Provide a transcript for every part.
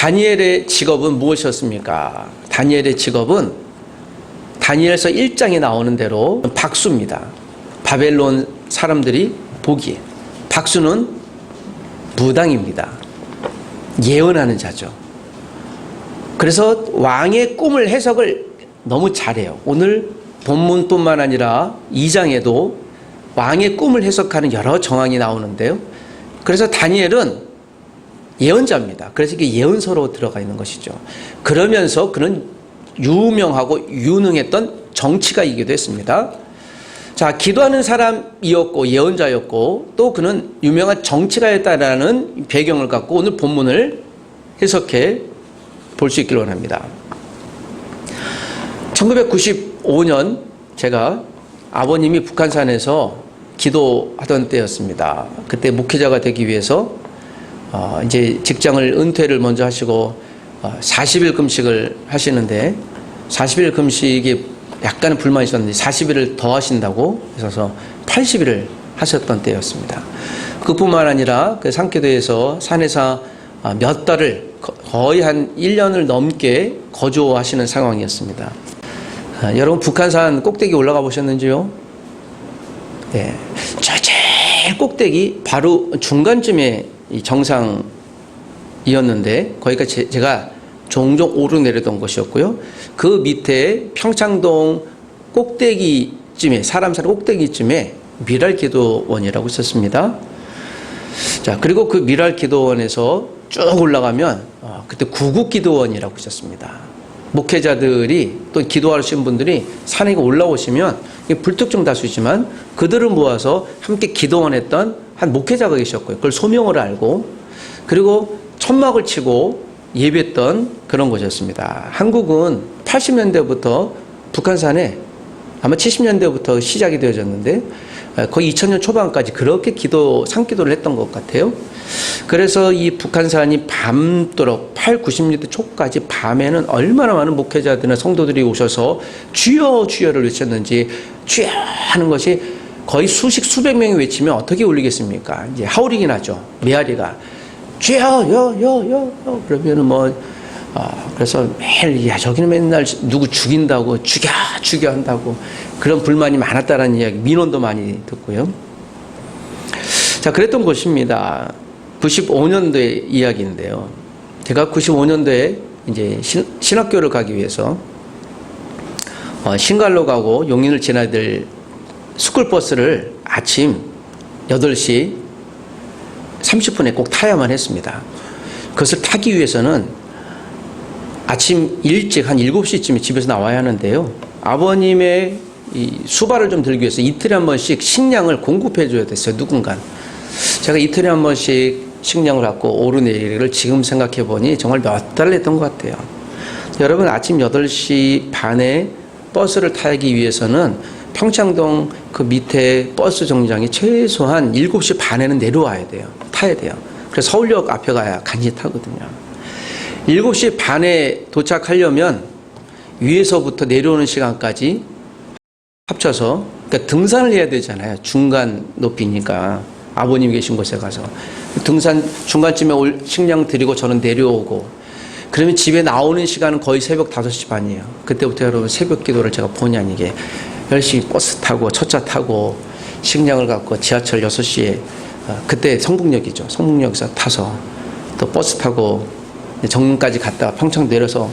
다니엘의 직업은 무엇이었습니까? 다니엘의 직업은 다니엘서 1장에 나오는 대로 박수입니다. 바벨론 사람들이 보기에 박수는 무당입니다. 예언하는 자죠. 그래서 왕의 꿈을 해석을 너무 잘해요. 오늘 본문뿐만 아니라 2장에도 왕의 꿈을 해석하는 여러 정황이 나오는데요. 그래서 다니엘은 예언자입니다. 그래서 이게 예언서로 들어가 있는 것이죠. 그러면서 그는 유명하고 유능했던 정치가이기도 했습니다. 자, 기도하는 사람이었고 예언자였고 또 그는 유명한 정치가였다라는 배경을 갖고 오늘 본문을 해석해 볼 수 있기를 원합니다. 1995년 제가 아버님이 북한산에서 기도하던 때였습니다. 그때 목회자가 되기 위해서 이제 직장을 은퇴를 먼저 하시고 40일 금식을 하시는데 40일 금식이 약간은 불만이 있었는데 40일을 더 하신다고 하셔서 80일을 하셨던 때였습니다. 그뿐만 아니라 그 상계도에서 산에서 몇 달을 거의 한 1년을 넘게 거주하시는 상황이었습니다. 여러분 북한산 꼭대기 올라가 보셨는지요? 네. 저 제일 꼭대기 바로 중간쯤에 이 정상이었는데 거기가 제가 종종 오르내리던 곳이었고요. 그 밑에 평창동 꼭대기쯤에 사람 사는 꼭대기쯤에 미랄기도원이라고 있었습니다. 자, 그리고 그 미랄기도원에서 쭉 올라가면 그때 구국기도원이라고 있었습니다. 목회자들이 또 기도하시는 분들이 산에 올라오시면 불특정 다수지만 그들을 모아서 함께 기도원했던 한 목회자가 계셨고요. 그걸 소명을 알고 그리고 천막을 치고 예배했던 그런 곳이었습니다. 한국은 80년대부터 북한산에 아마 70년대부터 시작이 되어졌는데 거의 2000년 초반까지 그렇게 산기도를 했던 것 같아요. 그래서 이 북한산이 밤도록 8, 90년대 초까지 밤에는 얼마나 많은 목회자들이나 성도들이 오셔서 주여 주여를 외쳤는지 주여 하는 것이 거의 수백 명이 외치면 어떻게 울리겠습니까? 이제 하울링이 나죠. 메아리가 주여 여 그러면은 그래서 매일 야 저기는 맨날 누구 죽인다고 죽여 한다고 그런 불만이 많았다라는 이야기 민원도 많이 듣고요. 자, 그랬던 곳입니다. 95년도의 이야기인데요. 제가 95년도에 이제 신학교를 가기 위해서 신갈로 가고 용인을 지나야 될 스쿨버스를 아침 8시 30분에 꼭 타야만 했습니다. 그것을 타기 위해서는 아침 일찍 한 7시쯤에 집에서 나와야 하는데요. 아버님의 이 수발을 좀 들기 위해서 이틀에 한 번씩 식량을 공급해 줘야 됐어요. 누군가. 제가 이틀에 한 번씩 식량을 갖고 오르내리기를 지금 생각해 보니 정말 몇 달을 했던 것 같아요. 여러분 아침 8시 반에 버스를 타기 위해서는 평창동 그 밑에 버스 정류장이 최소한 7시 반에는 내려와야 돼요. 타야 돼요. 그래서 서울역 앞에 가야 간신히 타거든요. 7시 반에 도착하려면 위에서부터 내려오는 시간까지 합쳐서 그러니까 등산을 해야 되잖아요. 중간 높이니까 아버님 계신 곳에 가서 등산 중간쯤에 식량 드리고 저는 내려오고 그러면 집에 나오는 시간은 거의 새벽 5시 반이에요. 그때부터 여러분 새벽 기도를 제가 본의 아니게 열심히 버스 타고 첫차 타고 식량을 갖고 지하철 6시에 그때 성북역이죠. 성북역에서 타서 또 버스 타고 정문까지 갔다가 평창 내려서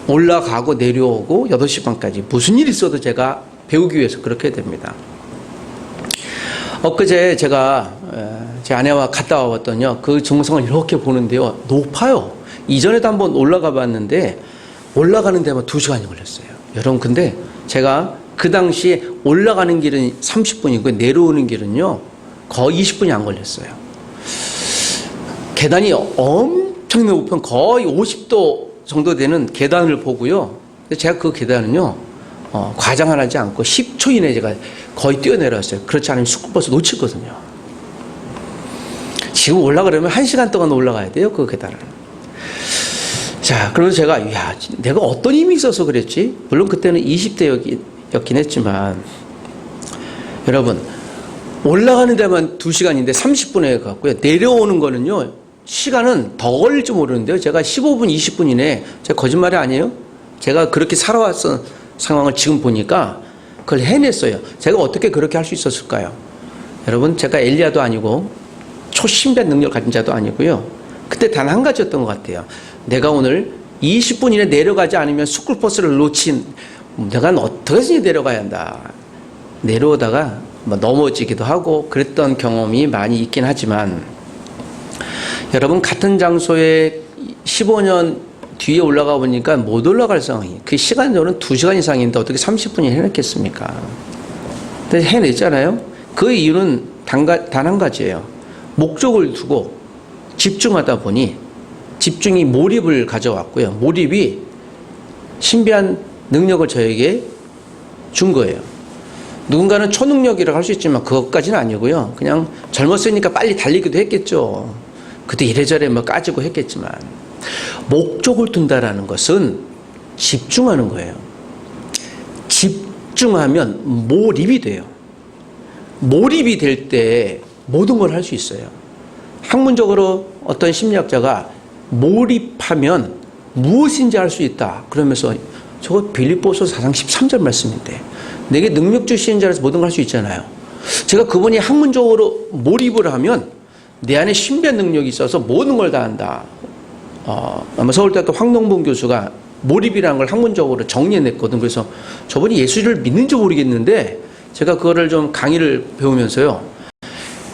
올라가고 내려오고 8시 반까지 무슨 일이 있어도 제가 배우기 위해서 그렇게 됩니다. 엊그제 제가 제 아내와 갔다 와봤더니요. 그 정상을 이렇게 보는데요. 높아요. 이전에도 한번 올라가 봤는데 올라가는 데만 2시간이 걸렸어요. 여러분 근데 제가 그 당시에 올라가는 길은 30분이고 내려오는 길은요. 거의 20분이 안 걸렸어요. 계단이 엄청 높은 거의 50도 정도 되는 계단을 보고요. 제가 그 계단은요. 과장하지 않고 10초 이내에 제가 거의 뛰어내려왔어요. 그렇지 않으면 스쿨버스 놓치거든요. 지금 올라가려면 1시간 동안 올라가야 돼요. 그 계단을. 자, 그러면서 제가 내가 어떤 힘이 있어서 그랬지? 물론 그때는 20대였긴 했지만 여러분 올라가는 데만 2시간인데 30분에 갔고요. 내려오는 거는요. 시간은 더 걸릴지 모르는데요. 제가 15분, 20분 이내에, 제가 거짓말이 아니에요. 제가 그렇게 살아왔던 상황을 지금 보니까 그걸 해냈어요. 제가 어떻게 그렇게 할 수 있었을까요? 여러분, 제가 엘리야도 아니고 초신비한 능력을 가진 자도 아니고요. 그때 단 한 가지였던 것 같아요. 내가 오늘 20분 이내 내려가지 않으면 스쿨버스를 놓친, 내가 어떻게 내려가야 한다. 내려오다가 뭐 넘어지기도 하고 그랬던 경험이 많이 있긴 하지만, 여러분, 같은 장소에 15년 뒤에 올라가 보니까 못 올라갈 상황이, 그 시간적으로는 2시간 이상인데 어떻게 30분이 해냈겠습니까? 근데 해냈잖아요. 그 이유는 단 한 가지예요. 목적을 두고 집중하다 보니 집중이 몰입을 가져왔고요. 몰입이 신비한 능력을 저에게 준 거예요. 누군가는 초능력이라고 할 수 있지만 그것까지는 아니고요. 그냥 젊었으니까 빨리 달리기도 했겠죠. 그때 이래저래 뭐 까지고 했겠지만, 목적을 둔다라는 것은 집중하는 거예요. 집중하면 몰입이 돼요. 몰입이 될 때 모든 걸 할 수 있어요. 학문적으로 어떤 심리학자가 몰입하면 무엇인지 알 수 있다 그러면서, 저거 빌립보서 4장 13절 말씀인데, 내게 능력 주시는 자라서 모든 걸 할 수 있잖아요. 제가 그분이 학문적으로 몰입을 하면 내 안에 신비한 능력이 있어서 모든 걸 다 한다. 아마 서울대학교 황동봉 교수가 몰입이라는 걸 학문적으로 정리해냈거든. 그래서 저분이 예수를 믿는지 모르겠는데, 제가 그거를 좀 강의를 배우면서요,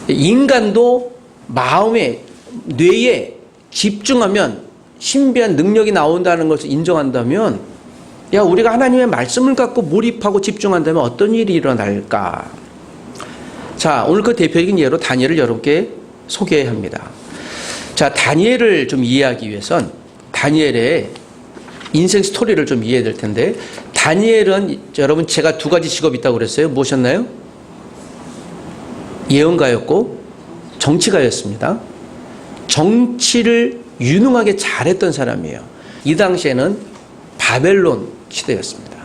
인간도 마음에, 뇌에 집중하면 신비한 능력이 나온다는 것을 인정한다면, 야, 우리가 하나님의 말씀을 갖고 몰입하고 집중한다면 어떤 일이 일어날까? 자, 오늘 그 대표적인 예로 다니엘을 여러분께 소개합니다. 자, 다니엘을 좀 이해하기 위해선 다니엘의 인생 스토리를 좀 이해해야 될 텐데, 다니엘은 여러분, 제가 2가지 직업이 있다고 그랬어요. 무엇이었나요? 예언가였고 정치가였습니다. 정치를 유능하게 잘했던 사람이에요. 이 당시에는 바벨론 시대였습니다.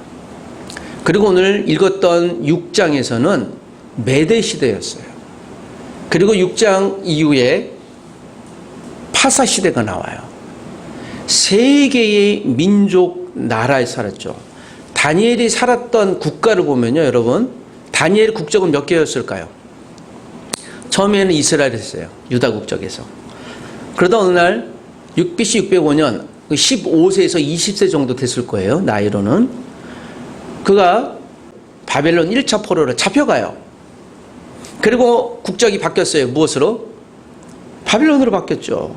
그리고 오늘 읽었던 6장에서는 메대 시대였어요. 그리고 6장 이후에 파사 시대가 나와요. 3개의 민족 나라에 살았죠. 다니엘이 살았던 국가를 보면요, 여러분, 다니엘의 국적은 몇 개였을까요? 처음에는 이스라엘이었어요. 유다 국적에서. 그러다 어느 날 BC 605년 15세에서 20세 정도 됐을 거예요. 나이로는. 그가 바벨론 1차 포로로 잡혀가요. 그리고 국적이 바뀌었어요. 무엇으로? 바벨론으로 바뀌었죠.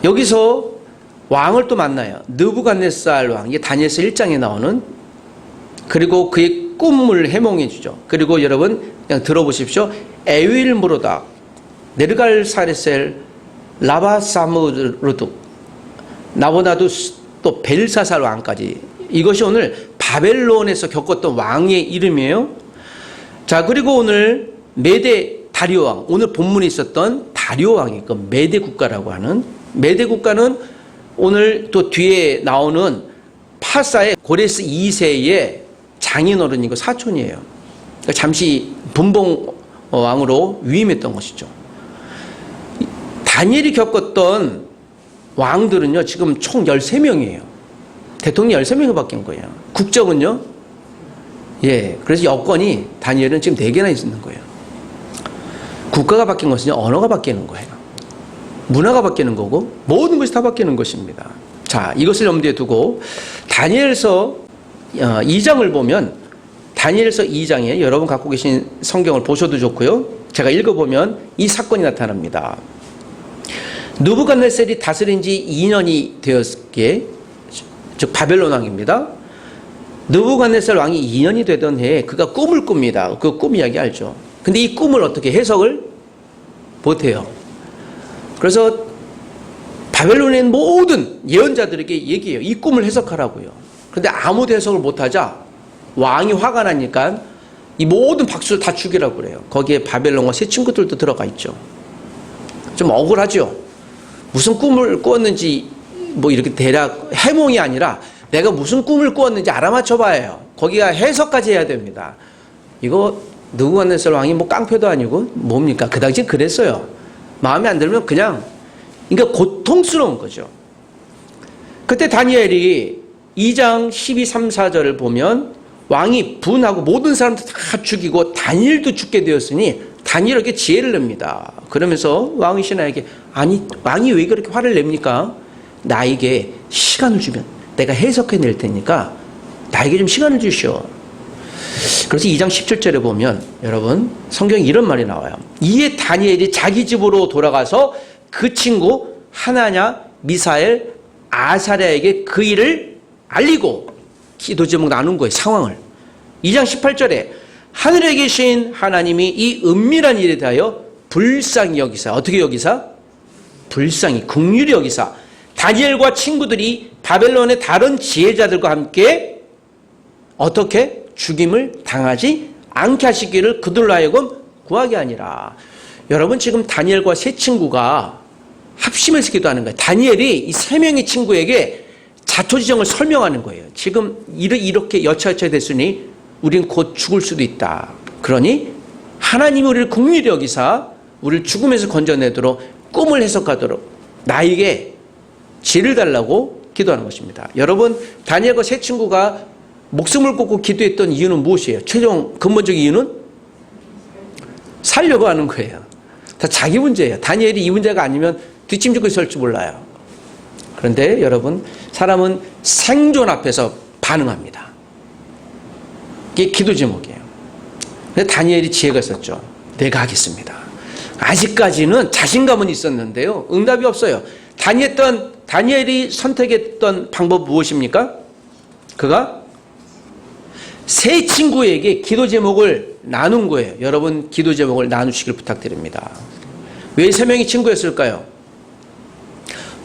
여기서 왕을 또 만나요. 느부갓네살 왕. 이게 다니엘서 1장에 나오는. 그리고 그의 꿈을 해몽해 주죠. 그리고 여러분 그냥 들어보십시오. 에윌무로닥, 네르갈사레셀, 라바사무르둑, 나보나두스, 또 벨사살 왕까지. 이것이 오늘 바벨론에서 겪었던 왕의 이름이에요. 자, 그리고 오늘 메대 다리오 왕, 오늘 본문에 있었던 다리오 왕이 그 메대 국가라고 하는, 메대 국가는 오늘 또 뒤에 나오는 파사의 고레스 2세의 장인어른이고 사촌이에요. 그러니까 잠시 분봉 왕으로 위임했던 것이죠. 다니엘이 겪었던 왕들은요, 지금 총 13명이에요. 대통령이 13명이 바뀐 거예요. 국적은요, 예, 그래서 여권이 다니엘은 지금 4개나 있는 거예요. 국가가 바뀐 것은요, 언어가 바뀌는 거예요. 문화가 바뀌는 거고, 모든 것이 다 바뀌는 것입니다. 자, 이것을 염두에 두고, 다니엘서 2장을 보면, 다니엘서 2장에 여러분 갖고 계신 성경을 보셔도 좋고요. 제가 읽어보면 이 사건이 나타납니다. 느부갓네살이 다스린 지 2년이 되었기에, 즉 바벨론 왕입니다. 느부갓네살 왕이 2년이 되던 해에 그가 꿈을 꿉니다. 그 꿈 이야기 알죠? 근데 이 꿈을 어떻게 해석을 못해요. 그래서 바벨론에 있는 모든 예언자들에게 얘기해요. 이 꿈을 해석하라고요. 그런데 아무도 해석을 못하자 왕이 화가 나니까 이 모든 박수를 다 죽이라고 그래요. 거기에 바벨론과 새 친구들도 들어가 있죠. 좀 억울하죠. 무슨 꿈을 꾸었는지 뭐 이렇게 대략 해몽이 아니라 내가 무슨 꿈을 꾸었는지 알아맞혀 봐요. 거기가 해석까지 해야 됩니다. 이거 느부갓네살 왕이 뭐 깡패도 아니고 뭡니까? 그 당시엔 그랬어요. 마음에 안 들면 그냥 그러니까 고통스러운 거죠. 그때 다니엘이 2장 12, 3, 4절을 보면 왕이 분하고 모든 사람들 다 죽이고 다니엘도 죽게 되었으니 다니엘에게 지혜를 냅니다. 그러면서 왕이 신하에게 아니 왕이 왜 그렇게 화를 냅니까? 나에게 시간을 주면 내가 해석해 낼 테니까 나에게 좀 시간을 주시오. 그래서 2장 17절에 보면 여러분 성경에 이런 말이 나와요. 이에 다니엘이 자기 집으로 돌아가서 그 친구 하나냐, 미사엘, 아사랴에게 그 일을 알리고 기도 제목 나눈 거예요. 상황을. 2장 18절에 하늘에 계신 하나님이 이 은밀한 일에 대하여 불쌍히 여기사, 어떻게 여기사? 불쌍히 긍휼히 여기사 다니엘과 친구들이 바벨론의 다른 지혜자들과 함께 어떻게 죽임을 당하지 않게 하시기를 그들로 하여금 구하게 하니라. 여러분 지금 다니엘과 세 친구가 합심해서 기도하는 거예요. 다니엘이 이 세 명의 친구에게 자초지정을 설명하는 거예요. 지금 이렇게 여차여차 됐으니 우린 곧 죽을 수도 있다. 그러니 하나님이 우리를 긍휼히 여기사 우리를 죽음에서 건져내도록 꿈을 해석하도록 나에게 지혜를 달라고 기도하는 것입니다. 여러분 다니엘과 세 친구가 목숨을 끊고 기도했던 이유는 무엇이에요? 최종 근본적인 이유는 살려고 하는 거예요. 다 자기 문제예요. 다니엘이 이 문제가 아니면 뒷짐지고 있을지 몰라요. 그런데 여러분 사람은 생존 앞에서 반응합니다. 이게 기도 제목이에요. 근데 다니엘이 지혜가 있었죠. 내가 하겠습니다. 아직까지는 자신감은 있었는데요. 응답이 없어요. 다니엘이 선택했던 방법 무엇입니까? 그가 세 친구에게 기도 제목을 나눈 거예요. 여러분 기도 제목을 나누시길 부탁드립니다. 왜 세 명이 친구였을까요?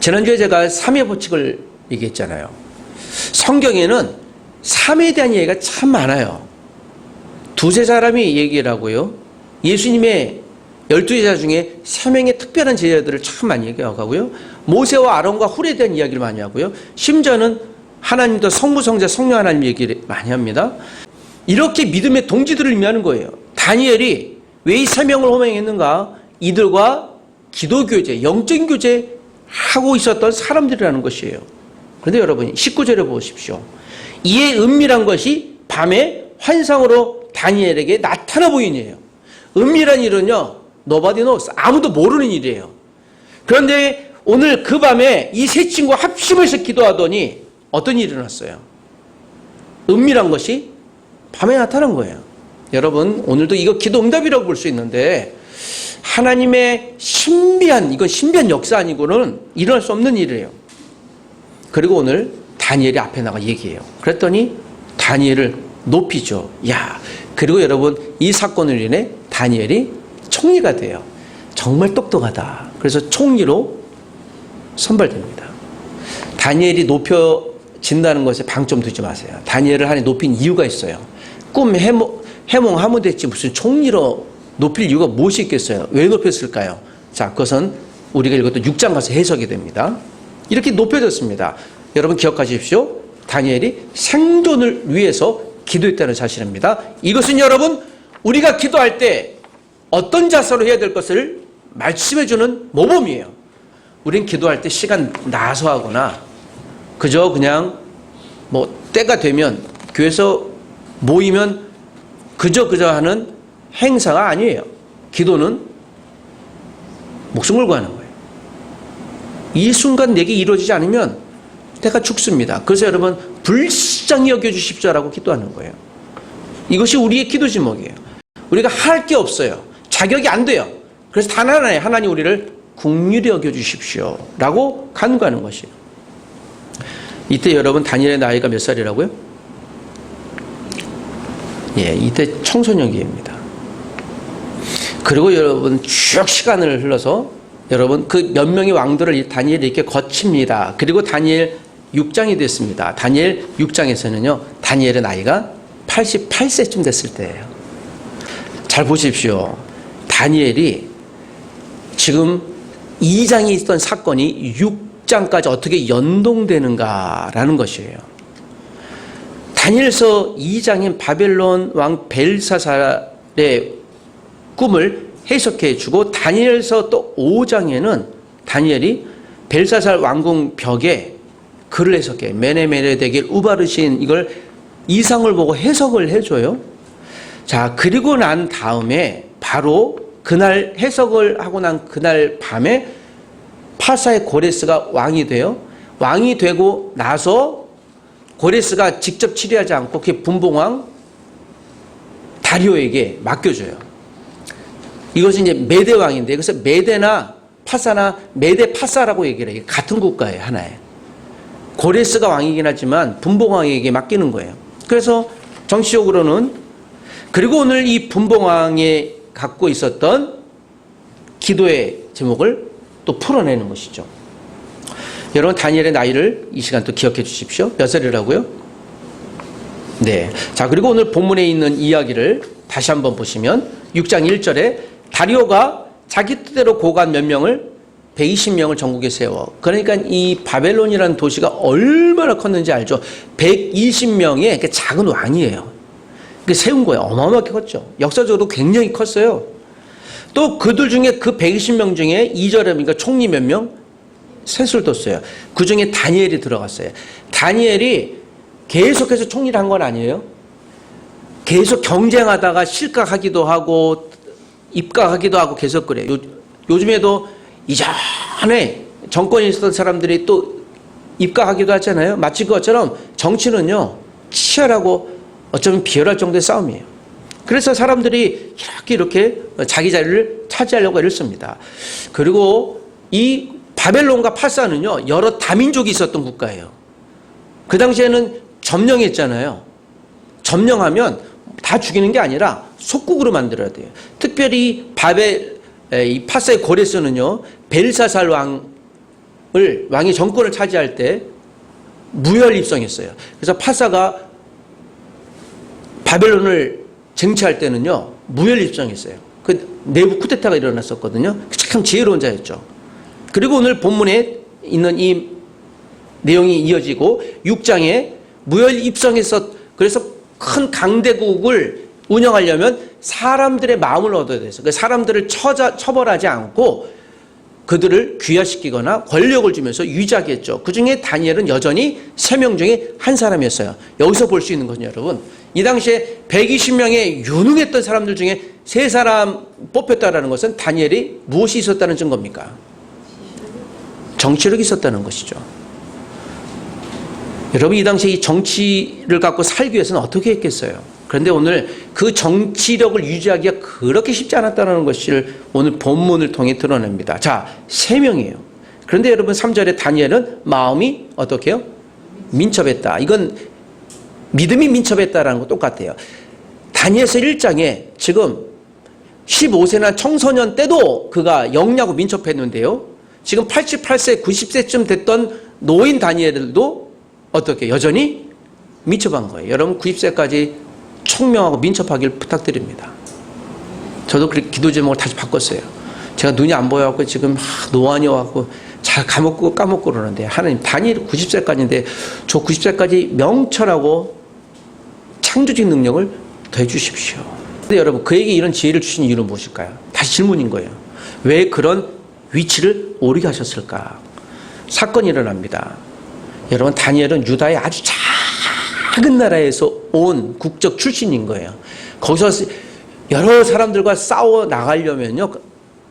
지난주에 제가 3회 법칙을 얘기했잖아요. 성경에는 3에 대한 얘기가 참 많아요. 두세 사람이 얘기를 하고요. 예수님의 12제자 중에 3명의 특별한 제자들을 참 많이 얘기하고요. 모세와 아론과 훌에 대한 이야기를 많이 하고요. 심지어는 하나님도 성부, 성자, 성령 하나님 얘기를 많이 합니다. 이렇게 믿음의 동지들을 의미하는 거예요. 다니엘이 왜 이 3명을 호명했는가? 이들과 기도교제, 영적인 교제 하고 있었던 사람들이라는 것이에요. 그런데 여러분 19절에 보십시오. 이에 은밀한 것이 밤에 환상으로 다니엘에게 나타나 보인 일이에요. 은밀한 일은요. nobody knows. 아무도 모르는 일이에요. 그런데 오늘 그 밤에 이 세 친구 합심해서 기도하더니 어떤 일이 일어났어요? 은밀한 것이 밤에 나타난 거예요. 여러분 오늘도 이거 기도 응답이라고 볼 수 있는데 하나님의 이건 신비한 역사 아니고는 일어날 수 없는 일이에요. 그리고 오늘 다니엘이 앞에 나가 얘기해요. 그랬더니 다니엘을 높이죠. 그리고 여러분 이 사건으로 인해 다니엘이 총리가 돼요. 정말 똑똑하다. 그래서 총리로 선발됩니다. 다니엘이 높여진다는 것에 방점 두지 마세요. 다니엘을 하나님 높인 이유가 있어요. 꿈 해몽하면 됐지 무슨 총리로 높일 이유가 무엇이 있겠어요? 왜 높였을까요? 자, 그것은 우리가 읽었던 6장 가서 해석이 됩니다. 이렇게 높여졌습니다. 여러분 기억하십시오. 다니엘이 생존을 위해서 기도했다는 사실입니다. 이것은 여러분 우리가 기도할 때 어떤 자세로 해야 될 것을 말씀해주는 모범이에요. 우린 기도할 때 시간 나서 하거나 그저 그냥 때가 되면 교회에서 모이면 그저 하는 행사가 아니에요. 기도는 목숨 걸고 하는 거예요. 이 순간 내게 이루어지지 않으면 내가 죽습니다. 그래서 여러분 불쌍히 여겨주십시오라고 기도하는 거예요. 이것이 우리의 기도 제목이에요. 우리가 할 게 없어요. 자격이 안 돼요. 그래서 단 하나에 하나님 우리를 긍휼히 여겨주십시오라고 간구하는 것이에요. 이때 여러분 다니엘의 나이가 몇 살이라고요? 이때 청소년기입니다. 그리고 여러분 쭉 시간을 흘러서 여러분 그 몇 명의 왕들을 다니엘이 이렇게 거칩니다. 그리고 다니엘 6장이 됐습니다. 다니엘 6장에서는요. 다니엘의 나이가 88세쯤 됐을 때예요. 잘 보십시오. 다니엘이 지금 2장에 있던 사건이 6장까지 어떻게 연동되는가라는 것이에요. 다니엘서 2장인 바벨론 왕 벨사살의 꿈을 해석해 주고 다니엘서 또 5장에는 다니엘이 벨사살 왕궁 벽에 글을 해석해. 메네메네 데길 우바르신, 이걸 이상을 보고 해석을 해줘요. 자, 그리고 난 다음에 바로 그날 해석을 하고 난 그날 밤에 파사의 고레스가 왕이 돼요. 왕이 되고 나서 고레스가 직접 치리하지 않고 그 분봉왕 다리오에게 맡겨줘요. 이것이 이제 메대 왕인데, 그래서 메대나 파사나 메대 파사라고 얘기를 해요. 같은 국가예요, 하나에. 고레스가 왕이긴 하지만 분봉왕에게 맡기는 거예요. 그래서 정치적으로는, 그리고 오늘 이 분봉왕이 갖고 있었던 기도의 제목을 또 풀어내는 것이죠. 여러분, 다니엘의 나이를 이 시간 또 기억해 주십시오. 몇 살이라고요? 네. 자, 그리고 오늘 본문에 있는 이야기를 다시 한번 보시면 6장 1절에 다리오가 자기 뜻대로 고관 몇 명을 120명을 전국에 세워. 그러니까 이 바벨론이라는 도시가 얼마나 컸는지 알죠? 120명의 작은 왕이에요. 세운 거예요. 어마어마하게 컸죠. 역사적으로 굉장히 컸어요. 또 그들 중에 그 120명 중에 2절에 그러니까 총리 몇 명? 셋을 뒀어요. 그 중에 다니엘이 들어갔어요. 다니엘이 계속해서 총리를 한 건 아니에요. 계속 경쟁하다가 실각하기도 하고 입각하기도 하고 계속 그래요. 요즘에도 이전에 정권이 있었던 사람들이 또 입각하기도 하잖아요. 마치 그것처럼 정치는요, 치열하고 어쩌면 비열할 정도의 싸움이에요. 그래서 사람들이 이렇게 자기 자리를 차지하려고 애를 씁니다. 그리고 이 바벨론과 파사는요, 여러 다민족이 있었던 국가예요. 그 당시에는 점령했잖아요. 점령하면 다 죽이는 게 아니라 속국으로 만들어야 돼요. 특별히 이 파사의 고레스는요, 벨사살 왕이 정권을 차지할 때 무혈 입성했어요. 그래서 파사가 바벨론을 쟁취할 때는요, 무혈 입성했어요. 그 내부 쿠데타가 일어났었거든요. 참 지혜로운 자였죠. 그리고 오늘 본문에 있는 이 내용이 이어지고 6장에 무혈 입성해서, 그래서 큰 강대국을 운영하려면 사람들의 마음을 얻어야 돼서 그 사람들을 처벌하지 않고 그들을 귀화시키거나 권력을 주면서 유지하겠죠. 그 중에 다니엘은 여전히 3명 중에 한 사람이었어요. 여기서 볼 수 있는 것은 여러분, 이 당시에 120명의 유능했던 사람들 중에 3사람 뽑혔다는 것은 다니엘이 무엇이 있었다는 증거입니까? 정치력이 있었다는 것이죠. 여러분, 이 당시에 이 정치를 갖고 살기 위해서는 어떻게 했겠어요? 그런데 오늘 그 정치력을 유지하기가 그렇게 쉽지 않았다는 것을 오늘 본문을 통해 드러냅니다. 자, 3명이에요. 그런데 여러분 3절에 다니엘은 마음이 어떻게 해요? 민첩했다. 이건 믿음이 민첩했다라는 거 똑같아요. 다니엘서 1장에 지금 15세나 청소년 때도 그가 영리하고 민첩했는데요. 지금 88세, 90세쯤 됐던 노인 다니엘도 어떻게 여전히 민첩한 거예요. 여러분 90세까지 총명하고 민첩하길 부탁드립니다. 저도 그렇게 기도 제목을 다시 바꿨어요. 제가 눈이 안 보여갖고 지금 노안이 와갖고 잘 까먹고 그러는데, 하나님, 다니엘 90세까지인데 저 90세까지 명철하고 창조적 능력을 더해 주십시오. 근데 여러분, 그에게 이런 지혜를 주신 이유는 무엇일까요? 다시 질문인 거예요. 왜 그런 위치를 오르게 하셨을까? 사건이 일어납니다. 여러분, 다니엘은 유다의 아주 작은 나라에서 온 국적 출신인 거예요. 거기서 여러 사람들과 싸워 나가려면요,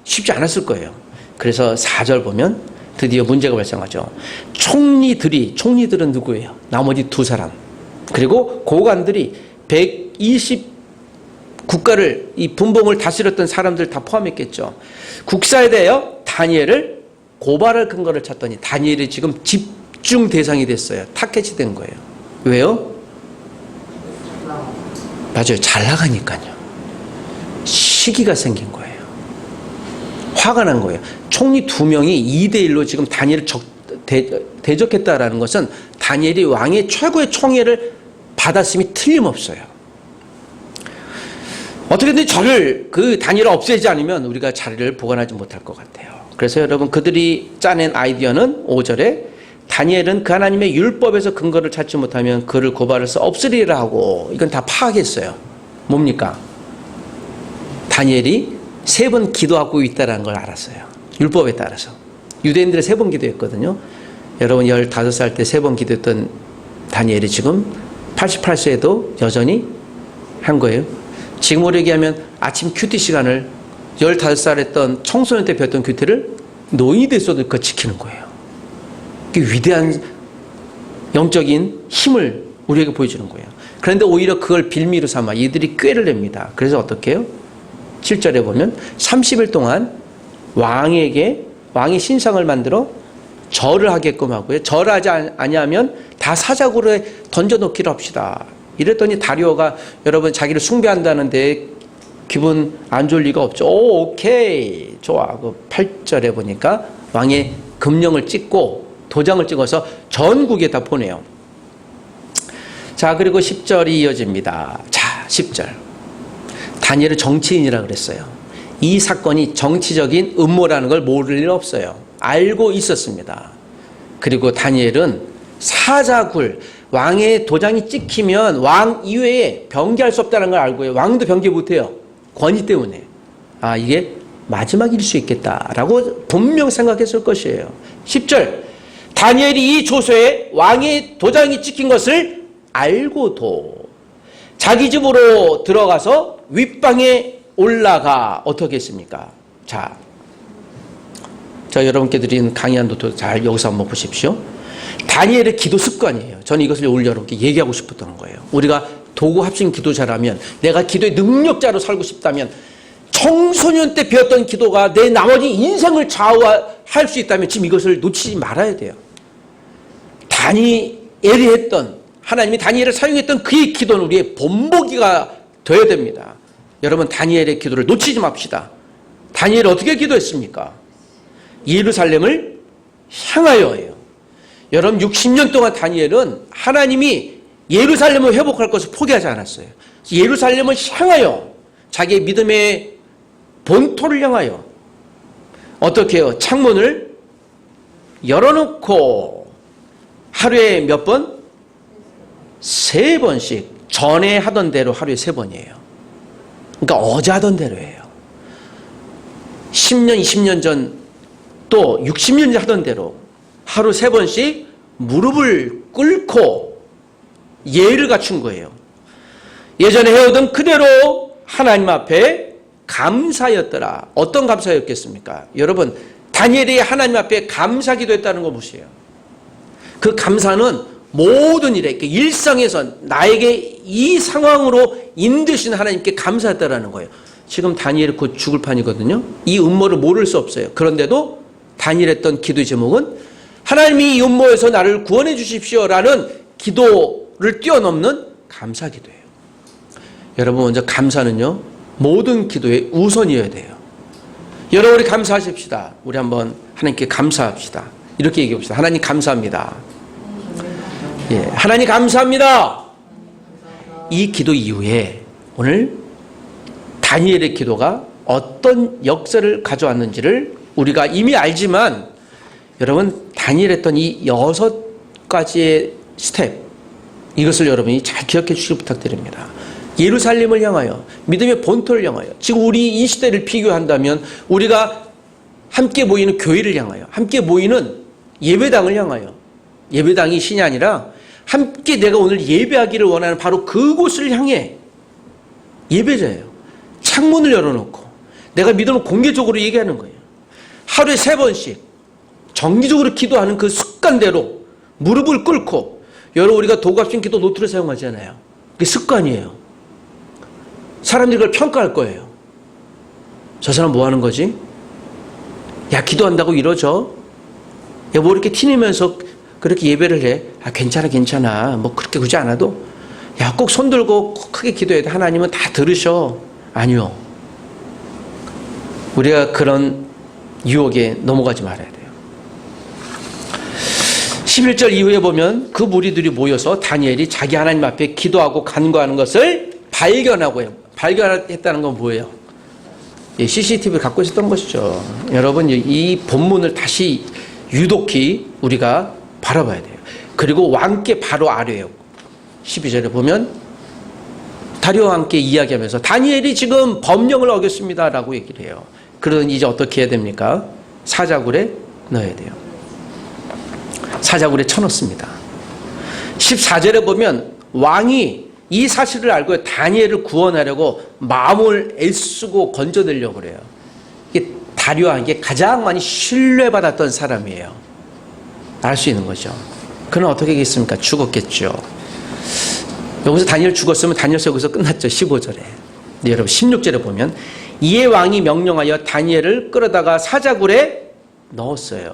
쉽지 않았을 거예요. 그래서 4절 보면 드디어 문제가 발생하죠. 총리들은 누구예요? 나머지 2사람. 그리고 고관들이 120 국가를, 이 분봉을 다스렸던 사람들 다 포함했겠죠. 국사에 대하여 다니엘을 고발할 근거를 찾더니 다니엘이 지금 집중 대상이 됐어요. 타겟이 된 거예요. 왜요? 맞아요. 잘 나가니까요. 시기가 생긴 거예요. 화가 난 거예요. 총리 2명이 2대1로 지금 다니엘을 대적했다라는 것은 다니엘이 왕의 최고의 총애를 받았음이 틀림없어요. 어떻게든 그 다니엘을 없애지 않으면 우리가 자리를 보관하지 못할 것 같아요. 그래서 여러분, 그들이 짜낸 아이디어는 5절에 다니엘은 그 하나님의 율법에서 근거를 찾지 못하면 그를 고발해서 없으리라 하고, 이건 다 파악했어요. 뭡니까? 다니엘이 3번 기도하고 있다는 걸 알았어요. 율법에 따라서. 유대인들이 3번 기도했거든요. 여러분 15살 때 3번 기도했던 다니엘이 지금 88세에도 여전히 한 거예요. 지금으로 얘기하면 아침 큐티 시간을 15살 했던 청소년 때 배웠던 큐티를 노인이 됐어도 그거 지키는 거예요. 그게 위대한 영적인 힘을 우리에게 보여주는 거예요. 그런데 오히려 그걸 빌미로 삼아 이들이 꾀를 냅니다. 그래서 어떻게 해요? 7절에 보면 30일 동안 왕이 신상을 만들어 절을 하게끔 하고요. 절하지 아니하면 다 사자굴에 던져놓기로 합시다. 이랬더니 다리오가 여러분 자기를 숭배한다는데 기분 안 좋을 리가 없죠. 오케이 좋아. 그 8절에 보니까 왕의 금령을 찍고 도장을 찍어서 전국에 다 보내요. 자, 그리고 10절이 이어집니다. 자, 10절. 다니엘은 정치인이라 그랬어요. 이 사건이 정치적인 음모라는 걸 모를 일 없어요. 알고 있었습니다. 그리고 다니엘은 사자굴, 왕의 도장이 찍히면 왕 이외에 변개할 수 없다는 걸 알고요. 왕도 변개 못해요. 권위 때문에. 아, 이게 마지막일 수 있겠다라고 분명 생각했을 것이에요. 10절. 다니엘이 이 조서에 왕의 도장이 찍힌 것을 알고도 자기 집으로 들어가서 윗방에 올라가 어떻게 했습니까? 자, 여러분께 드린 강의 한도 잘 여기서 한번 보십시오. 다니엘의 기도 습관이에요. 저는 이것을 오늘 여러분께 얘기하고 싶었던 거예요. 우리가 도구 합심 기도자라면, 내가 기도의 능력자로 살고 싶다면, 청소년 때 배웠던 기도가 내 나머지 인생을 좌우할 수 있다면 지금 이것을 놓치지 말아야 돼요. 다니엘이 했던, 하나님이 다니엘을 사용했던 그의 기도는 우리의 본보기가 되어야 됩니다. 여러분, 다니엘의 기도를 놓치지 맙시다. 다니엘이 어떻게 기도했습니까? 예루살렘을 향하여예요. 여러분, 60년 동안 다니엘은 하나님이 예루살렘을 회복할 것을 포기하지 않았어요. 예루살렘을 향하여, 자기의 믿음의 본토를 향하여 어떻게 해요? 창문을 열어놓고 하루에 몇 번? 3번씩. 전에 하던 대로 하루에 3번이에요. 그러니까 어제 하던 대로예요. 10년, 20년 전 또 60년 전 하던 대로 하루 3번씩 무릎을 꿇고 예를 갖춘 거예요. 예전에 해오던 그대로 하나님 앞에 감사였더라. 어떤 감사였겠습니까? 여러분, 다니엘이 하나님 앞에 감사기도했다는 거 무엇이에요? 그 감사는 모든 일에, 일상에서 나에게 이 상황으로 인도하신 하나님께 감사했다라는 거예요. 지금 다니엘이 곧 죽을 판이거든요. 이 음모를 모를 수 없어요. 그런데도 다니엘 했던 기도의 제목은 하나님이 이 음모에서 나를 구원해 주십시오라는 기도를 뛰어넘는 감사기도예요. 여러분, 먼저 감사는요, 모든 기도의 우선이어야 돼요. 여러분, 우리 감사하십시다. 우리 한번 하나님께 감사합시다. 이렇게 얘기해 봅시다. 하나님 감사합니다. 예, 하나님 감사합니다. 이 기도 이후에 오늘 다니엘의 기도가 어떤 역사를 가져왔는지를 우리가 이미 알지만, 여러분, 다니엘 했던 이 6가지의 스텝, 이것을 여러분이 잘 기억해 주시기 부탁드립니다. 예루살렘을 향하여, 믿음의 본토를 향하여, 지금 우리 이 시대를 비교한다면 우리가 함께 모이는 교회를 향하여, 함께 모이는 예배당을 향하여, 예배당이 신이 아니라 함께 내가 오늘 예배하기를 원하는 바로 그곳을 향해 예배자예요. 창문을 열어놓고 내가 믿음을 공개적으로 얘기하는 거예요. 하루에 3번씩 정기적으로 기도하는 그 습관대로 무릎을 꿇고, 여러분, 우리가 도구합심 기도 노트를 사용하잖아요. 그게 습관이에요. 사람들이 그걸 평가할 거예요. 저 사람 뭐 하는 거지? 야, 기도한다고 이러죠? 야, 뭐 이렇게 티내면서 그렇게 예배를 해? 아, 괜찮아. 뭐 그렇게 굳이 않아도. 야, 꼭 손 들고 크게 기도해야 돼. 하나님은 다 들으셔. 아니요. 우리가 그런 유혹에 넘어가지 말아야 돼요. 11절 이후에 보면 그 무리들이 모여서 다니엘이 자기 하나님 앞에 기도하고 간구하는 것을 발견하고요. 발견했다는 건 뭐예요? CCTV를 갖고 있었던 것이죠. 여러분, 이 본문을 다시 유독히 우리가 바라봐야 돼요. 그리고 왕께 바로 아래요. 12절에 보면 다리오와 함께 이야기하면서 다니엘이 지금 법령을 어겼습니다라고 얘기를 해요. 그러니 이제 어떻게 해야 됩니까? 사자굴에 넣어야 돼요. 사자굴에 쳐넣습니다. 14절에 보면 왕이 이 사실을 알고 다니엘을 구원하려고 마음을 애쓰고 건져내려고 그래요. 이게 다리오 왕에게 가장 많이 신뢰받았던 사람이에요. 알 수 있는 거죠. 그는 어떻게 하겠습니까? 죽었겠죠. 여기서 다니엘 죽었으면 다니엘서 여기서 끝났죠. 15절에. 네, 여러분 16절에 보면 이에 왕이 명령하여 다니엘을 끌어다가 사자굴에 넣었어요.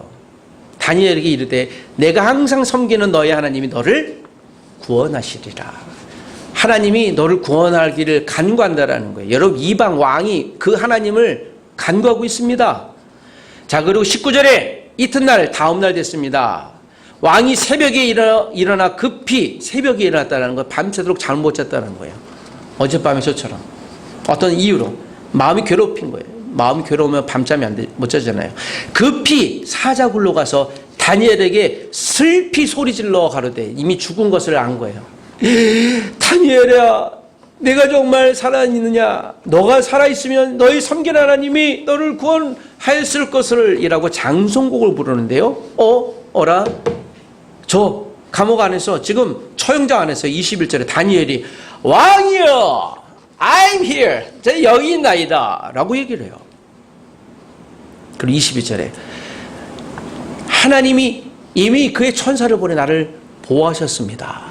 다니엘에게 이르되 내가 항상 섬기는 너의 하나님이 너를 구원하시리라. 하나님이 너를 구원하기를 간구한다라는 거예요. 여러분 이방 왕이 그 하나님을 간구하고 있습니다. 자, 그리고 19절에 이튿날 다음날 됐습니다. 왕이 새벽에 일어나 급히 새벽에 일어났다는 거, 밤새도록 잠을 못 잤다는 거예요. 어젯밤에 저처럼 어떤 이유로 마음이 괴롭힌 거예요. 마음이 괴로우면 밤잠이 못 자잖아요. 급히 사자굴로 가서 다니엘에게 슬피 소리질러 가로되, 이미 죽은 것을 안 거예요. 다니엘아, 내가 정말 살아있느냐? 너가 살아있으면 너희 섬긴 하나님이 너를 구원하였을 것을 이라고 장송곡을 부르는데요. 어라? 저 감옥 안에서, 지금 처형장 안에서 21절에 다니엘이 왕이여, I'm here, 저 여기 있나이다 라고 얘기를 해요. 그리고 22절에 하나님이 이미 그의 천사를 보내 나를 보호하셨습니다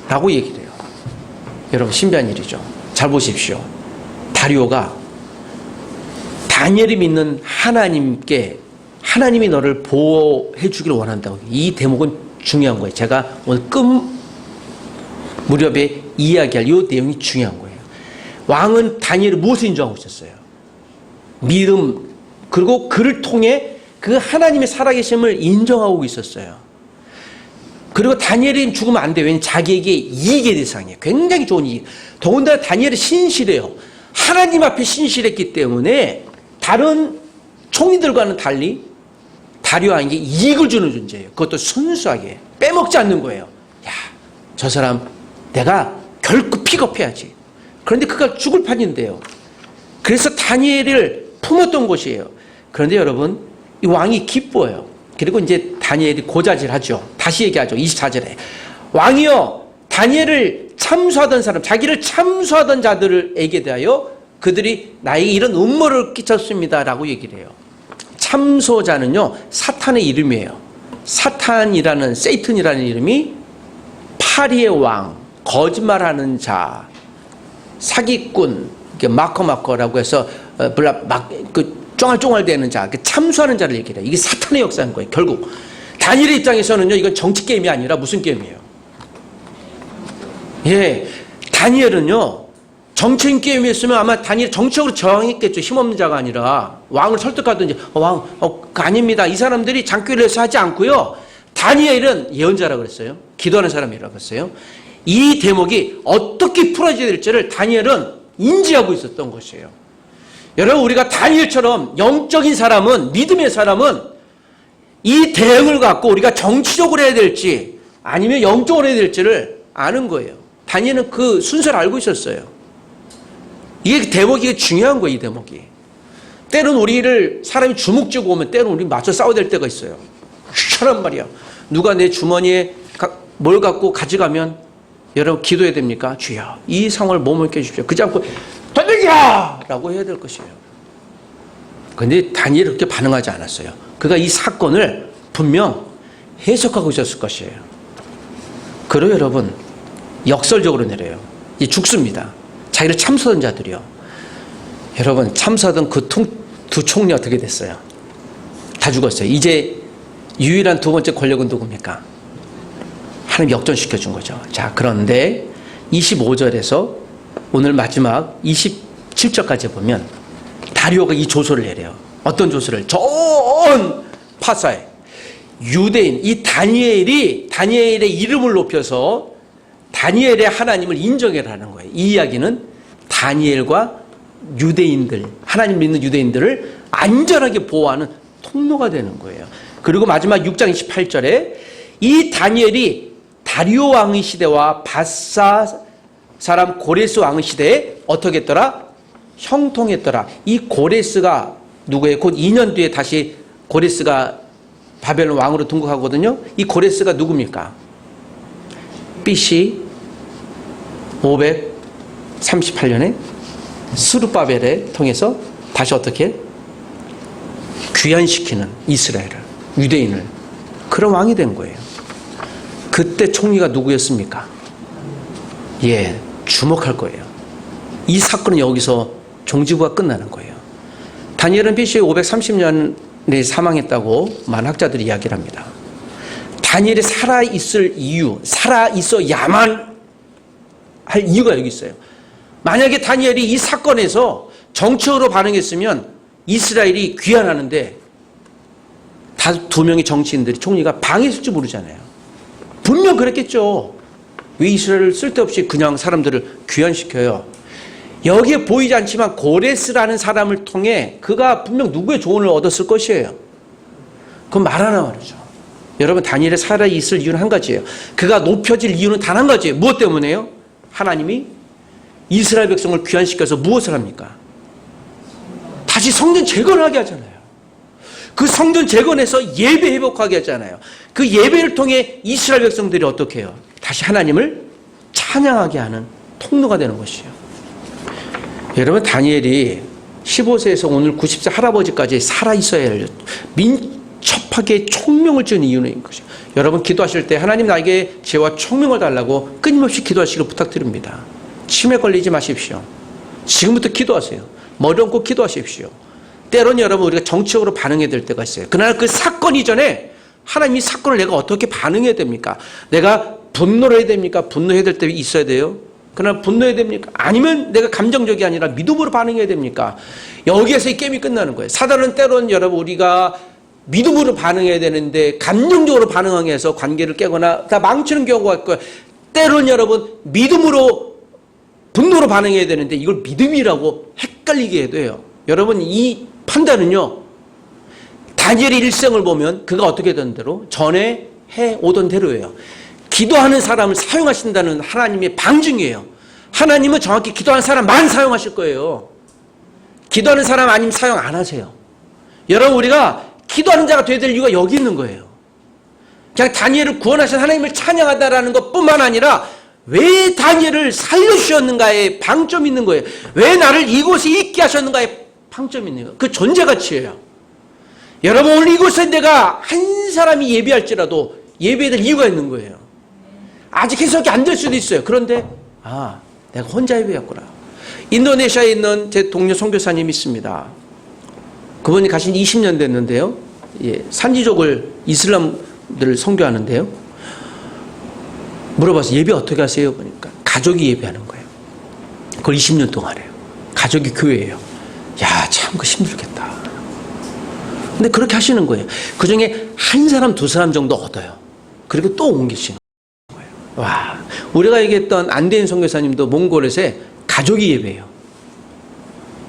라고 얘기를 해요. 여러분 신비한 일이죠. 잘 보십시오. 다리오가 다니엘이 믿는 하나님께, 하나님이 너를 보호해 주기를 원한다고. 이 대목은 중요한 거예요. 제가 오늘 무렵에 이야기할 이 내용이 중요한 거예요. 왕은 다니엘을 무엇을 인정하고 있었어요? 믿음, 그리고 그를 통해 그 하나님의 살아계심을 인정하고 있었어요. 그리고 다니엘이 죽으면 안 돼요. 왜냐하면 자기에게 이익의 대상이에요. 굉장히 좋은 이익. 더군다나 다니엘은 신실해요. 하나님 앞에 신실했기 때문에 다른 총리들과는 달리 다리오 왕에게 이익을 주는 존재예요. 그것도 순수하게 빼먹지 않는 거예요. 야, 저 사람 내가 결코 픽업해야지. 그런데 그가 죽을 판인데요. 그래서 다니엘을 품었던 곳이에요. 그런데 여러분, 이 왕이 기뻐요. 그리고 이제 다니엘이 고자질하죠. 다시 얘기하죠. 24절에 왕이여, 다니엘을 참수하던 사람, 자기를 참수하던 자들에게 대하여 그들이 나에게 이런 음모를 끼쳤습니다 라고 얘기를 해요. 참소자는요, 사탄의 이름이에요. 사탄이라는, 세이튼이라는 이름이 파리의 왕, 거짓말하는 자, 사기꾼, 마커라고 해서 쫑알쫑알대는 자, 참수하는 자를 얘기해요. 이게 사탄의 역사인 거예요. 결국 다니엘의 입장에서는요, 이건 정치 게임이 아니라 무슨 게임이에요? 예, 다니엘은요, 정치인 게임이었으면 아마 다니엘 정치적으로 저항했겠죠. 힘없는 자가 아니라 왕을 설득하든지, 왕, 아닙니다. 이 사람들이 장교를 해서 하지 않고요. 다니엘은 예언자라고 그랬어요. 기도하는 사람이라고 했어요. 이 대목이 어떻게 풀어져야 될지를 다니엘은 인지하고 있었던 것이에요. 여러분, 우리가 다니엘처럼 영적인 사람은, 믿음의 사람은 이 대응을 갖고 우리가 정치적으로 해야 될지 아니면 영적으로 해야 될지를 아는 거예요. 다니엘은 그 순서를 알고 있었어요. 이게 대목이 중요한 거예요. 이 대목이. 때로는 우리를 사람이 주눅 쥐고 오면 때로는 우리 맞서 싸워야 될 때가 있어요. 희한한 말이야. 누가 내 주머니에 뭘 갖고 가져가면 여러분 기도해야 됩니까? 주여, 이 상황을 머물게 해주십시오. 그지 않고 던져라! 라고 해야 될 것이에요. 그런데 다니엘이 그렇게 반응하지 않았어요. 그가 이 사건을 분명 해석하고 있었을 것이에요. 그리고 여러분, 역설적으로 내려요. 이 죽습니다. 자기를 참수하던 자들이요. 여러분, 참수하던 그 두 총리 어떻게 됐어요? 다 죽었어요. 이제 유일한 두 번째 권력은 누굽니까? 하나님 역전시켜준 거죠. 자, 그런데 25절에서 오늘 마지막 27절까지 보면 다리오가 이 조서를 내려요. 어떤 조서를? 전 파사에 유대인, 이 다니엘의 이름을 높여서 다니엘의 하나님을 인정해라는 거예요. 이 이야기는 다니엘과 유대인들, 하나님 믿는 유대인들을 안전하게 보호하는 통로가 되는 거예요. 그리고 마지막 6장 28절에 이 다니엘이 다리오 왕의 시대와 바사 사람 고레스 왕의 시대에 어떻게 했더라? 형통했더라. 이 고레스가 누구예요? 곧 2년 뒤에 다시 고레스가 바벨론 왕으로 등극하거든요. 이 고레스가 누굽니까? BC 538년에 스룹바벨을 통해서 다시 어떻게 귀환시키는 이스라엘을, 유대인을, 그런 왕이 된 거예요. 그때 총리가 누구였습니까? 예, 주목할 거예요. 이 사건은 여기서 종지부가 끝나는 거예요. 다니엘은 BC 530년에 사망했다고 많은 학자들이 이야기를 합니다. 다니엘이 살아있을 이유, 살아있어야만 할 이유가 여기 있어요. 만약에 다니엘이 이 사건에서 정치적으로 반응했으면 이스라엘이 귀환하는데 두 명의 정치인들이, 총리가 방해했을지 모르잖아요. 분명 그랬겠죠. 왜 이스라엘을 쓸데없이 그냥 사람들을 귀환시켜요? 여기에 보이지 않지만 고레스라는 사람을 통해 그가 분명 누구의 조언을 얻었을 것이에요. 그건 말 하나 말이죠. 여러분, 다니엘이 살아있을 이유는 한 가지예요. 그가 높여질 이유는 단 한 가지예요. 무엇 때문에요? 하나님이 이스라엘 백성을 귀환시켜서 무엇을 합니까? 다시 성전 재건을 하게 하잖아요. 그 성전 재건해서 예배 회복하게 하잖아요. 그 예배를 통해 이스라엘 백성들이 어떻게 해요? 다시 하나님을 찬양하게 하는 통로가 되는 것이에요. 여러분, 다니엘이 15세에서 오늘 90세 할아버지까지 살아있어야 할 민첩하게 총명을 지은 이유는 이것이에요. 여러분, 기도하실 때 하나님 나에게 지혜와 총명을 달라고 끊임없이 기도하시길 부탁드립니다. 치매 걸리지 마십시오. 지금부터 기도하세요. 머리 얹고 기도하십시오. 때로는 여러분, 우리가 정치적으로 반응해야 될 때가 있어요. 그러나 그 사건 이전에 하나님, 이 사건을 내가 어떻게 반응해야 됩니까? 내가 분노를 해야 됩니까? 분노해야 될 때 있어야 돼요. 그러나 분노해야 됩니까? 아니면 내가 감정적이 아니라 믿음으로 반응해야 됩니까? 여기에서 이 게임이 끝나는 거예요. 사단은 때로는 여러분, 우리가 믿음으로 반응해야 되는데 감정적으로 반응해서 관계를 깨거나 다 망치는 경우가 있고요. 때로는 여러분, 믿음으로, 분노로 반응해야 되는데 이걸 믿음이라고 헷갈리게 해도요. 여러분, 이 판단은요, 다니엘의 일생을 보면 그가 어떻게 된 대로 전에 해오던 대로예요. 기도하는 사람을 사용하신다는 하나님의 방증이에요. 하나님은 정확히 기도하는 사람만 사용하실 거예요. 기도하는 사람 아니면 사용 안 하세요. 여러분, 우리가 기도하는 자가 되어야 될 이유가 여기 있는 거예요. 그냥 다니엘을 구원하신 하나님을 찬양하다라는 것뿐만 아니라 왜 다니엘을 살려주셨는가에 방점이 있는 거예요. 왜 나를 이곳에 있게 하셨는가에 방점이 있는 거예요. 그 존재가치예요. 여러분, 오늘 이곳에 내가 한 사람이 예배할지라도 예배해야 될 이유가 있는 거예요. 아직 해석이 안 될 수도 있어요. 그런데 내가 혼자 예배했구나. 인도네시아에 있는 제 동료 선교사님이 있습니다. 그분이 가신 20년 됐는데요. 예, 산지족을, 이슬람들을 선교하는데요. 물어봐서 예배 어떻게 하세요? 보니까 가족이 예배하는 거예요. 그걸 20년 동안 해요. 가족이 교회예요. 야, 참 그 힘들겠다. 근데 그렇게 하시는 거예요. 그 중에 한 사람, 두 사람 정도 얻어요. 그리고 또 옮기시는 거예요. 와, 우리가 얘기했던 안대인 선교사님도 몽골에서 가족이 예배해요.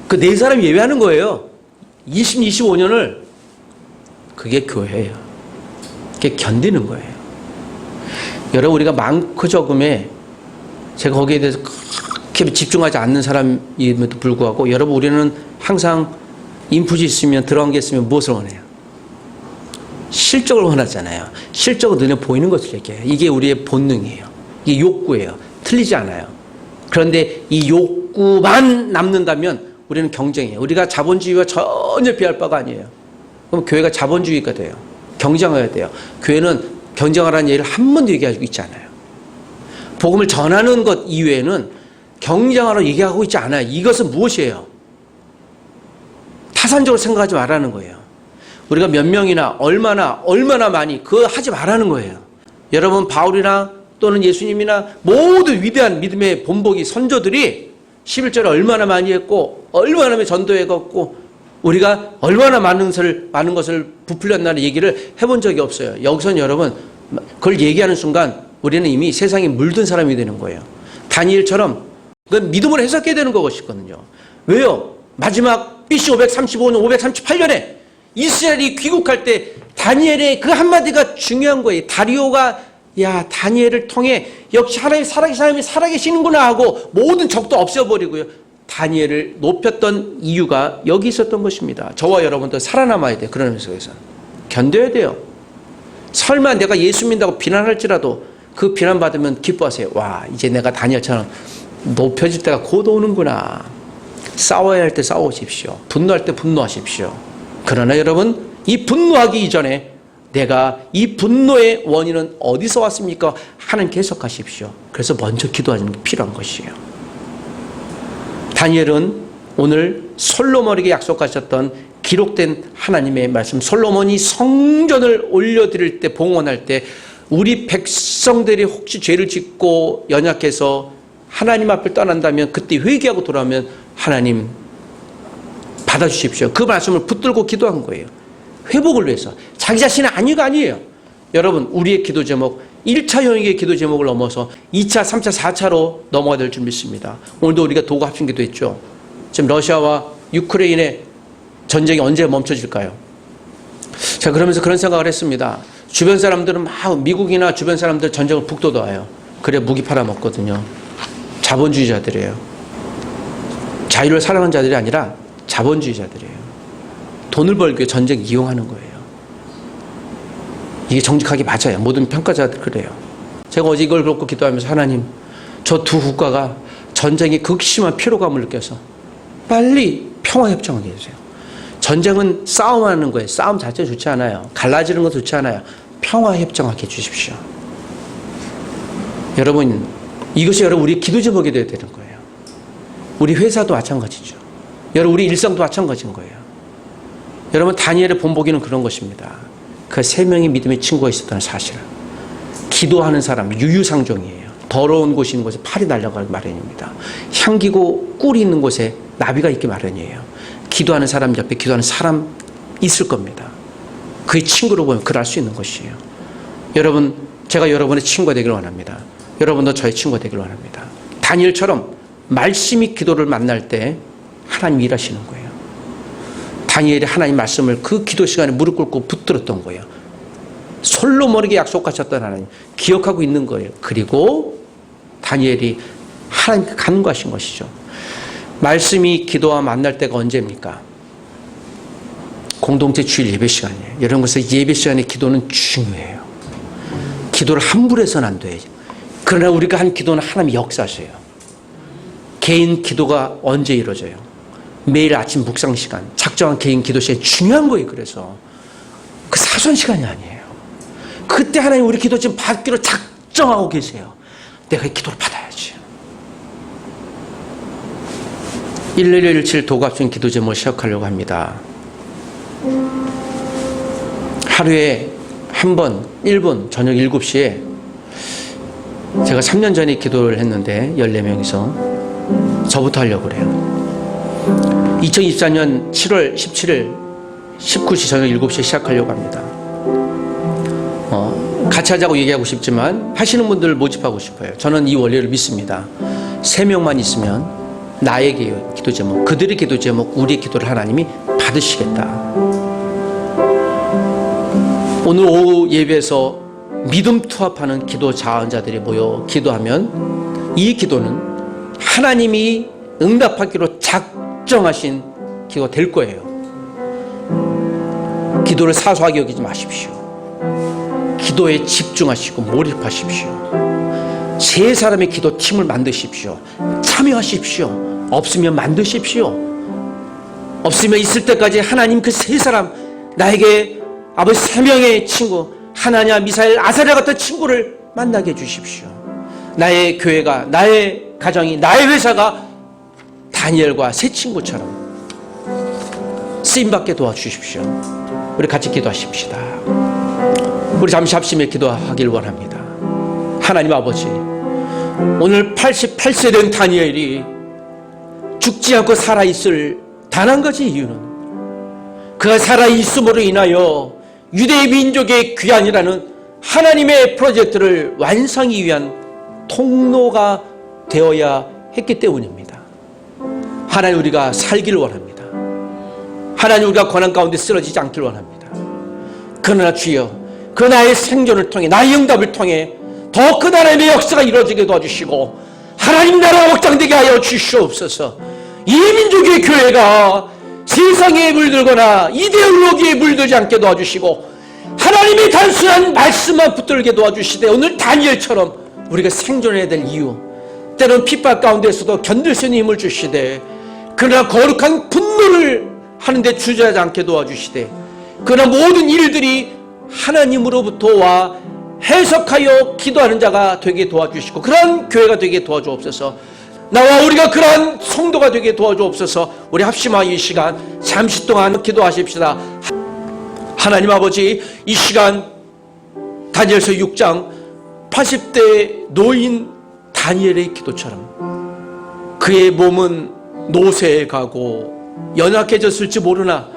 그 네 사람이 예배하는 거예요. 25년을. 그게 교회예요. 그게 견디는 거예요. 여러분, 우리가 많고 적음에 제가 거기에 대해서 그렇게 집중하지 않는 사람임에도 불구하고 여러분, 우리는 항상 인풋이 있으면, 들어간 게 있으면 무엇을 원해요? 실적을 원하잖아요. 실적은 눈에 보이는 것을 얘기해요. 이게 우리의 본능이에요. 이게 욕구예요. 틀리지 않아요. 그런데 이 욕구만 남는다면 우리는 경쟁이에요. 우리가 자본주의와 전혀 비할 바가 아니에요. 그럼 교회가 자본주의가 돼요. 경쟁해야 돼요. 교회는 경쟁하라는 얘기를 한 번도 얘기하고 있지 않아요. 복음을 전하는 것 이외에는 경쟁하라고 얘기하고 있지 않아요. 이것은 무엇이에요? 타산적으로 생각하지 말라는 거예요. 우리가 몇 명이나 얼마나 많이 그거 하지 말라는 거예요. 여러분, 바울이나 또는 예수님이나 모든 위대한 믿음의 본보기 선조들이 11절에 얼마나 많이 했고 얼마나 많이 전도해갔고 우리가 얼마나 많은 것을 부풀렸다는 얘기를 해본 적이 없어요. 여기서는 여러분, 그걸 얘기하는 순간 우리는 이미 세상에 물든 사람이 되는 거예요. 다니엘처럼 그건 믿음으로 해석해야 되는 것이거든요. 왜요? 마지막 BC 535년, 538년에 이스라엘이 귀국할 때 다니엘의 그 한마디가 중요한 거예요. 다리오가 다니엘을 통해 역시 하나님 살아계시는구나 하고 모든 적도 없애버리고요. 다니엘을 높였던 이유가 여기 있었던 것입니다. 저와 여러분도 살아남아야 돼요. 그런 속에서 견뎌야 돼요. 설마 내가 예수 믿는다고 비난할지라도 그 비난받으면 기뻐하세요. 와, 이제 내가 다니엘처럼 높여질 때가 곧 오는구나. 싸워야 할 때 싸우십시오. 분노할 때 분노하십시오. 그러나 여러분, 이 분노하기 이전에 내가 이 분노의 원인은 어디서 왔습니까? 하나님께 해석하십시오. 그래서 먼저 기도하는 게 필요한 것이에요. 다니엘은 오늘 솔로몬에게 약속하셨던 기록된 하나님의 말씀, 솔로몬이 성전을 올려드릴 때, 봉헌할 때 우리 백성들이 혹시 죄를 짓고 연약해서 하나님 앞을 떠난다면, 그때 회개하고 돌아오면 하나님 받아주십시오. 그 말씀을 붙들고 기도한 거예요. 회복을 위해서. 자기 자신은 아니에요. 여러분, 우리의 기도 제목, 1차 영역의 기도 제목을 넘어서 2차, 3차, 4차로 넘어가야 될 줄 믿습니다. 오늘도 우리가 도구 합심 기도했죠. 지금 러시아와 유크레인의 전쟁이 언제 멈춰질까요? 자, 그러면서 그런 생각을 했습니다. 주변 사람들은 막 미국이나 주변 사람들 전쟁을 북돋아요. 그래 무기 팔아먹거든요. 자본주의자들이에요. 자유를 사랑하는 자들이 아니라 자본주의자들이에요. 돈을 벌기 위해 전쟁 이용하는 거예요. 이게 정직하게 맞아요. 모든 평가자들 그래요. 제가 어제 이걸 그렇고 기도하면서 하나님, 저 두 국가가 전쟁의 극심한 피로감을 느껴서 빨리 평화협정하게 해주세요. 전쟁은 싸움하는 거예요. 싸움 자체 좋지 않아요. 갈라지는 거 좋지 않아요. 평화협정하게 해주십시오. 여러분, 이것이 여러분 우리 기도 제목이 되어야 되는 거예요. 우리 회사도 마찬가지죠. 여러분 우리 일상도 마찬가지인 거예요. 여러분, 다니엘의 본보기는 그런 것입니다. 그 3명의 믿음의 친구가 있었다는 사실을. 기도하는 사람, 유유상종이에요. 더러운 곳이 있는 곳에 팔이 날아갈 마련입니다. 향기고 꿀이 있는 곳에 나비가 있기 마련이에요. 기도하는 사람 옆에 기도하는 사람 있을 겁니다. 그의 친구로 보면 그럴 수 있는 것이에요. 여러분, 제가 여러분의 친구가 되기를 원합니다. 여러분도 저의 친구가 되기를 원합니다. 다니엘처럼 말씀이 기도를 만날 때 하나님 일하시는 거예요. 다니엘이 하나님 말씀을 그 기도 시간에 무릎 꿇고 붙들었던 거예요. 솔로몬에게 약속하셨던 하나님 기억하고 있는 거예요. 그리고 다니엘이 하나님께 간구하신 것이죠. 말씀이 기도와 만날 때가 언제입니까? 공동체 주일 예배 시간이에요. 여러분, 그래서 예배 시간에 기도는 중요해요. 기도를 함부로 해서는 안 돼요. 그러나 우리가 한 기도는 하나님이 역사하셔요. 개인 기도가 언제 이루어져요? 매일 아침 묵상 시간, 작정한 개인 기도 시간이 중요한 거예요. 그래서 그 사소한 시간이 아니에요. 그때 하나님 우리 기도 지금 받기로 작정하고 계세요. 내가 이 기도를 받아야지. 1117 도갑신 기도 제목을 시작하려고 합니다. 하루에 한 번 1분 저녁 7시에 제가 3년 전에 기도를 했는데 14명이서 저부터 하려고 그래요. 2024년 7월 17일 19시 저녁 7시에 시작하려고 합니다. 같이 하자고 얘기하고 싶지만 하시는 분들 모집하고 싶어요. 저는 이 원리를 믿습니다. 3명만 있으면 나의 기도 제목, 그들의 기도 제목, 우리의 기도를 하나님이 받으시겠다. 오늘 오후 예배에서 믿음 투합하는 기도 자원자들이 모여 기도하면 이 기도는 하나님이 응답하기로 작정하신 기도가 될 거예요. 기도를 사소하게 여기지 마십시오. 기도에 집중하시고 몰입하십시오. 세 사람의 기도 팀을 만드십시오. 참여하십시오. 없으면 만드십시오. 없으면 있을 때까지 하나님 그 세 사람, 나에게 아버지 3명의 친구, 하나냐, 미사엘, 아사랴 같은 친구를 만나게 해주십시오. 나의 교회가, 나의 가정이, 나의 회사가 다니엘과 세 친구처럼 쓰임받게 도와주십시오. 우리 같이 기도하십시다. 우리 잠시 합심에 기도하길 원합니다. 하나님 아버지, 오늘 88세 된 다니엘이 죽지 않고 살아있을 단 한 가지 이유는 그가 살아있음으로 인하여 유대 민족의 귀환이라는 하나님의 프로젝트를 완성하기 위한 통로가 되어야 했기 때문입니다. 하나님, 우리가 살기를 원합니다. 하나님, 우리가 고난 가운데 쓰러지지 않기를 원합니다. 그러나 주여, 그 나의 생존을 통해, 나의 응답을 통해 더 큰 하나님의 역사가 이루어지게 도와주시고 하나님 나라가 확장되게 하여 주시옵소서. 이 민족의 교회가 세상에 물들거나 이데올로기에 물들지 않게 도와주시고 하나님의 단순한 말씀만 붙들게 도와주시되 오늘 다니엘처럼 우리가 생존해야 될 이유, 때론 핍박 가운데서도 견딜 수 있는 힘을 주시되, 그러나 거룩한 분노를 하는데 주저하지 않게 도와주시되, 그러나 모든 일들이 하나님으로부터 와 해석하여 기도하는 자가 되게 도와주시고 그런 교회가 되게 도와주옵소서. 나와 우리가 그러한 성도가 되게 도와주옵소서. 우리 합심하여 이 시간 잠시 동안 기도하십시다. 하나님 아버지, 이 시간 다니엘서 6장 80대 노인 다니엘의 기도처럼 그의 몸은 노쇠해 가고 연약해졌을지 모르나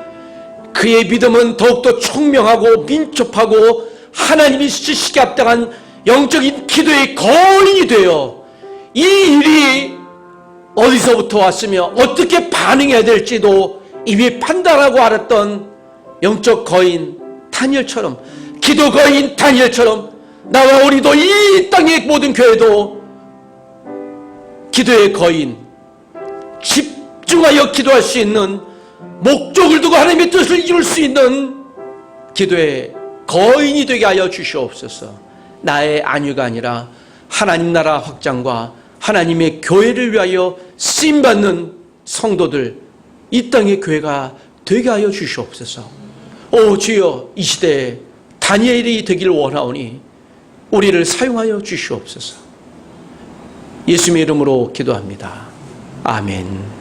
그의 믿음은 더욱더 총명하고 민첩하고 하나님이 지시기에 합당한 영적인 기도의 거인이 되어 이 일이 어디서부터 왔으며 어떻게 반응해야 될지도 이미 판단하고 알았던 영적 거인 다니엘처럼, 기도 거인 다니엘처럼 나와 우리도 이 땅의 모든 교회도 기도의 거인, 집중하여 기도할 수 있는, 목적을 두고 하나님의 뜻을 이룰 수 있는 기도의 거인이 되게 하여 주시옵소서. 나의 안위가 아니라 하나님 나라 확장과 하나님의 교회를 위하여 쓰임받는 성도들, 이 땅의 교회가 되게 하여 주시옵소서. 오 주여, 이 시대에 다니엘이 되길 원하오니 우리를 사용하여 주시옵소서. 예수님의 이름으로 기도합니다. 아멘.